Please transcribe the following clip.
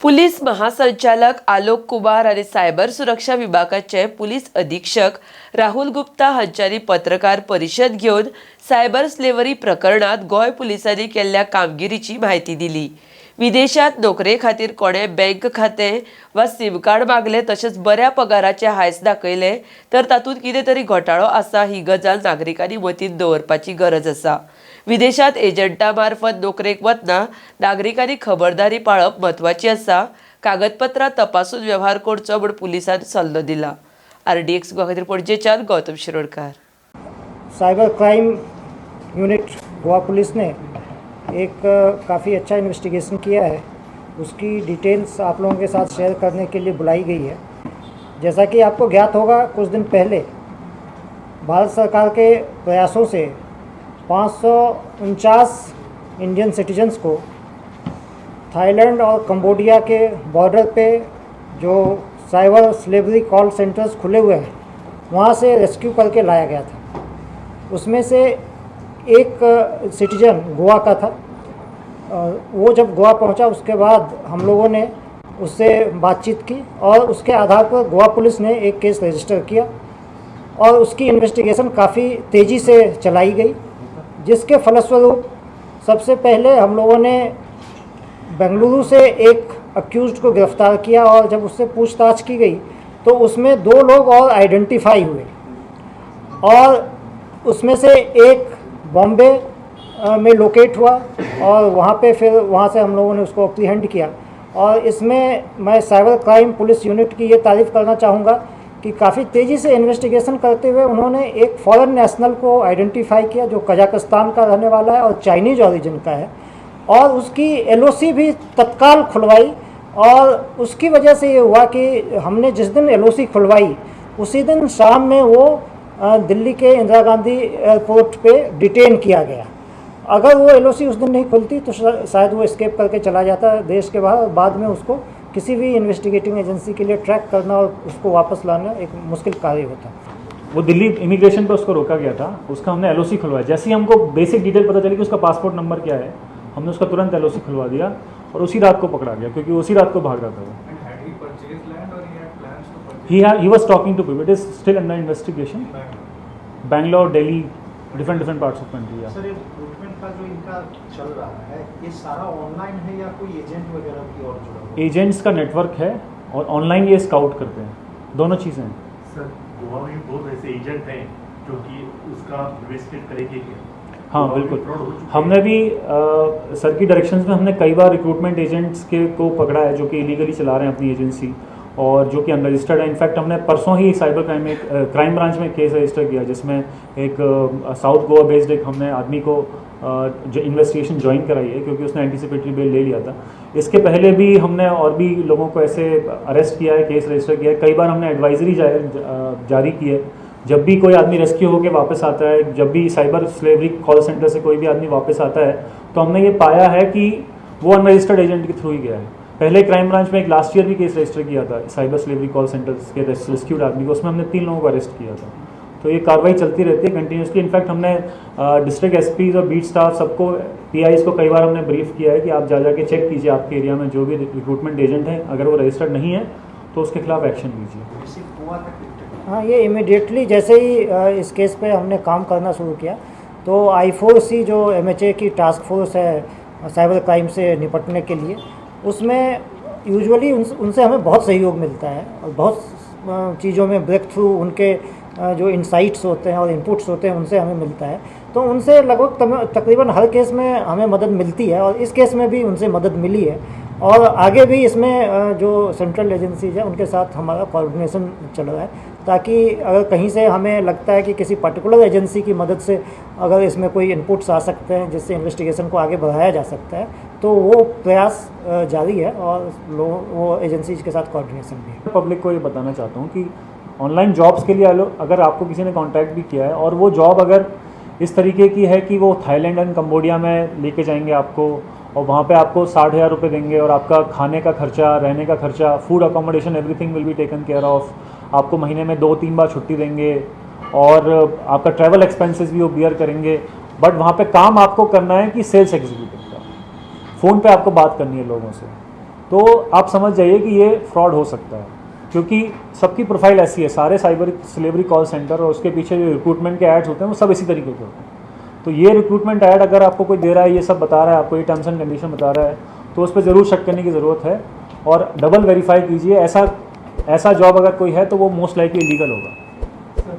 Police महासंचालक आलोक कुमार आणि cyber सुरक्षा विभागाचे पुलीस अधीक्षक राहुल गुप्ता हांच्यानी पत्रकार परिशद घेवन सायबर स्लेवरी प्रकरणात गोय पुलिसांनी केल्ल्या कामगिरीची माहिती दिली। विदेशात नोकरे खातीर कोणे बँक खातें वा सिम कार्ड मागले तशेंच बऱ्या पगाराचे हायस दाखयले तर तातूंत कितें तरी घोटाळो आसा ही गजाल नागरिकांनी मतींत दवरपाची गरज आसा। विदेशात एजंटा मार्फत नोकरेक वतना नागरिकांनी खबरदारी पाळप म्हत्वाची आसा। कागदपत्रां तपासून व्यवहार करचो म्हूण पुलिसान सल्लो दिला। RDX गोवा खातीर पणजेच्यान Gautam Shirodkar. Cyber crime unit Goa police ने एक काफ़ी अच्छा इन्वेस्टिगेशन किया है। उसकी डिटेल्स आप लोगों के साथ शेयर करने के लिए बुलाई गई है। जैसा कि आपको ज्ञात होगा, कुछ दिन पहले भारत सरकार के प्रयासों से 549 इंडियन सिटीजन्स को थाईलैंड और कंबोडिया के बॉर्डर पे जो साइबर स्लेवरी कॉल सेंटर्स खुले हुए हैं वहाँ से रेस्क्यू करके लाया गया था। उसमें से एक सिटीजन गोवा का था। वो जब गोवा पहुंचा उसके बाद हम लोगों ने उससे बातचीत की और उसके आधार पर गोवा पुलिस ने एक केस रजिस्टर किया और उसकी इन्वेस्टिगेशन काफ़ी तेज़ी से चलाई गई, जिसके फलस्वरूप सबसे पहले हम लोगों ने बेंगलुरु से एक अक्यूज्ड को गिरफ्तार किया और जब उससे पूछताछ की गई तो उसमें 2 लोग और आइडेंटिफाई हुए और उसमें से एक बॉम्बे में लोकेट हुआ और वहाँ से हम लोगों ने उसको अप्रीहेंड किया। और इसमें मैं साइबर क्राइम पुलिस यूनिट की ये तारीफ़ करना चाहूँगा कि काफ़ी तेज़ी से इन्वेस्टिगेशन करते हुए उन्होंने एक फॉरेन नेशनल को आइडेंटिफाई किया जो कजाकिस्तान का रहने वाला है और चाइनीज़ ओरिजिन का है, और उसकी LOC भी तत्काल खुलवाई। और उसकी वजह से ये हुआ कि हमने जिस दिन LOC खुलवाई उसी दिन शाम में वो दिल्ली के इंदिरा गांधी एयरपोर्ट पे डिटेन किया गया। अगर वो LOC उस दिन नहीं खुलती तो शायद वो एस्केप करके चला जाता देश के बाहर। बाद में उसको किसी भी इन्वेस्टिगेटिंग एजेंसी के लिए ट्रैक करना और उसको वापस लाना एक मुश्किल कार्य होता। वो दिल्ली इमिग्रेशन पे उसको रोका गया था, उसका हमने LOC खुलवाया। जैसे ही हमको बेसिक डिटेल पता चली कि उसका पासपोर्ट नंबर क्या है, हमने उसका तुरंत LOC खुलवा दिया और उसी रात को पकड़ा गया, क्योंकि उसी रात को भाग रहा था वो। He was talking to people. It is still under investigation. Bangalore, Delhi, different parts of country. Yeah. Sir, ये रिक्रूटमेंट का जो इनका चल रहा है ये सारा ऑनलाइन है या कोई एजेंट वगैरह की और जुड़ा हुआ है? एजेंट्स का नेटवर्क है और ऑनलाइन ये स्काउट करते हैं, दोनों चीज़ें हैं। सर, गोवा में बहुत ऐसे एजेंट हैं जो कि उसका इन्वेस्टिगेट करेंगे क्या? हाँ बिल्कुल, हमने भी सर की डायरेक्शंस में हमने कई बार रिक्रूटमेंट एजेंट्स को पकड़ा है जो कि इलीगली चला रहे हैं अपनी एजेंसी और जो कि अनरजिस्टर्ड है। इनफैक्ट हमने परसों ही साइबर क्राइम ब्रांच में केस रजिस्टर किया जिसमें एक साउथ गोवा बेस्ड एक हमने आदमी को जो इन्वेस्टिगेशन ज्वाइन कराई है, क्योंकि उसने एंटीसिपेटरी बेल ले लिया था। इसके पहले भी हमने और भी लोगों को ऐसे अरेस्ट किया है, केस रजिस्टर किया है। कई बार हमने एडवाइजरी जारी की है। जब भी कोई आदमी रेस्क्यू होकर वापस आता है, जब भी साइबर स्लेवरी कॉल सेंटर से कोई भी आदमी वापस आता है, तो हमने ये पाया है कि वो अनरजिस्टर्ड एजेंट के थ्रू ही गया है। पहले क्राइम ब्रांच में एक लास्ट ईयर भी केस रजिस्टर किया था साइबर स्लेवरी कॉल सेंटर्स के रेस्क्यूड आदमी को, उसमें हमने 3 लोगों को अरेस्ट किया था। तो ये कार्रवाई चलती रहती है कंटिन्यूसली। इनफैक्ट हमने डिस्ट्रिक्ट SPs और बीट स्टाफ सबको, PIs को कई बार हमने ब्रीफ किया है कि आप जाके चेक कीजिए आपके एरिया में जो भी रिक्रूटमेंट एजेंट हैं, अगर वो रजिस्टर्ड नहीं है तो उसके खिलाफ एक्शन लीजिए। हाँ, ये इमिडिएटली जैसे ही इस केस पे हमने काम करना शुरू किया तो I4C जो MHA की टास्क फोर्स है साइबर क्राइम से निपटने के लिए, उसमें यूजुअली उनसे हमें बहुत सहयोग मिलता है और बहुत चीज़ों में ब्रेक थ्रू उनके जो इंसाइट्स होते हैं और इनपुट्स होते हैं उनसे हमें मिलता है। तो उनसे लगभग तकरीबन हर केस में हमें मदद मिलती है और इस केस में भी उनसे मदद मिली है। और आगे भी इसमें जो सेंट्रल एजेंसीज हैं उनके साथ हमारा कोऑर्डिनेशन चल रहा है, ताकि अगर कहीं से हमें लगता है कि किसी पर्टिकुलर एजेंसी की मदद से अगर इसमें कोई इनपुट्स आ सकते हैं जिससे इन्वेस्टिगेशन को आगे बढ़ाया जा सकता है तो वो प्रयास जारी है और वो एजेंसीज के साथ कोऑर्डिनेशन भी है। पब्लिक को ये बताना चाहता हूँ कि ऑनलाइन जॉब्स के लिए अगर आपको किसी ने कॉन्टैक्ट भी किया है और वो जॉब अगर इस तरीके की है कि वो थाईलैंड एंड कंबोडिया में लेके जाएंगे आपको और वहाँ पे आपको 60,000 रुपये देंगे और आपका खाने का खर्चा, रहने का खर्चा, food accommodation, everything will be taken care of, आपको महीने में 2-3 बार छुट्टी देंगे और आपका ट्रैवल एक्सपेंसेस भी वो बियर करेंगे, बट वहाँ पे काम आपको करना है कि सेल्स एग्जीक्यूटिव का, फ़ोन पे आपको बात करनी है लोगों से, तो तो आप समझ जाइए कि ये फ्रॉड हो सकता है, क्योंकि सबकी प्रोफाइल ऐसी है, सारे साइबर स्लेवरी कॉल सेंटर और उसके पीछे जो रिक्रूटमेंट के एड्स होते हैं वो सब इसी तरीके के होते हैं। तो ये रिक्रूटमेंट ऐड अगर आपको कोई दे रहा है, ये सब बता रहा है, आपको ये टर्म्स एंड कंडीशन बता रहा है, तो उस पर ज़रूर शक करने की ज़रूरत है और डबल वेरीफाई कीजिए। ऐसा जॉब अगर कोई है तो वो मोस्ट लाइकली इलीगल होगा।